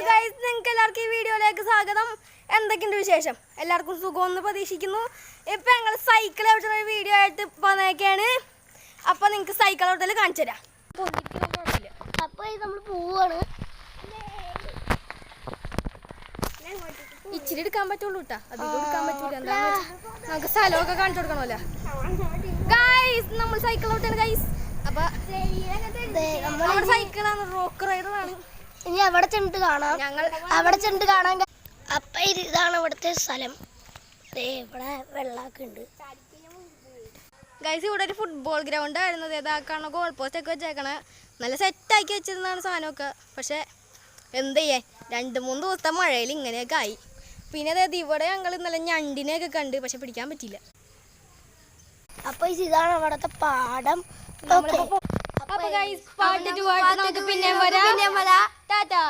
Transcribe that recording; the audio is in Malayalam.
ഗൈസ്, നിങ്ങൾക്ക് എല്ലാവർക്കും ഈ വീഡിയോയിലേക്ക് സ്വാഗതം. എന്തൊക്കെയുണ്ട് വിശേഷം? എല്ലാവർക്കും സുഖമെന്ന് പ്രതീക്ഷിക്കുന്നു. ഇപ്പം ഞങ്ങൾ സൈക്കിൾ ഓടുന്ന വീഡിയോ ആയിട്ട് വന്നേക്കാണ്. അപ്പോൾ നിങ്ങൾക്ക് സൈക്കിൾ ഓട്ടൽ കാണിച്ചു തരാം. അപ്പോൾ നമ്മൾ പോവാണ്. ഇച്ചിരി എടുക്കാൻ പറ്റുള്ളൂ കേട്ടോ, അധികം എടുക്കാൻ പറ്റൂല. എന്താ നമുക്ക് സ്ഥലമൊക്കെ കാണിച്ചു കൊടുക്കണമല്ലോ. ഗൈസ്, നമ്മൾ സൈക്കിൾ ഓട്ടാണ് ഗൈസ്. അപ്പോൾ നമ്മുടെ സൈക്കിളാണ്, റോക്ക് റൈഡറാണ്. ഇനി അവിടെ ചെന്നിട്ട് കാണാം, ഞങ്ങൾ അവിടെ ചെന്നിട്ട് കാണാൻ. അപ്പം ഇതാണ് ഇവിടുത്തെ സ്ഥലം. ഇവിടെ വെള്ളമൊക്കെ ഉണ്ട് ഗൈസ്. ഇവിടെ ഒരു ഫുട്ബോൾ ഗ്രൗണ്ട് ആയിരുന്നു. ഇതാക്കാണ് ഗോൾ പോസ്റ്റ് ഒക്കെ വെച്ചേക്കണേ. നല്ല സെറ്റാക്കി വെച്ചിരുന്നതാണ് സാധനമൊക്കെ. പക്ഷേ എന്ത് ചെയ്യേ, 2-3 ദിവസത്തെ മഴയിൽ ഇങ്ങനെയൊക്കെ ആയി. പിന്നെ അതായത് ഇവിടെ ഞങ്ങൾ ഇന്നലെ ഞണ്ടിനെയൊക്കെ കണ്ട്, പക്ഷെ പിടിക്കാൻ പറ്റിയില്ല. അപ്പോൾ ഇതാണ് അവിടുത്തെ പാടം. അപ്പോൾ ഗൈസ്, പാട്ട് 2 ആയിട്ട് നമുക്ക് പിന്നെ വരാം. ടാറ്റാ.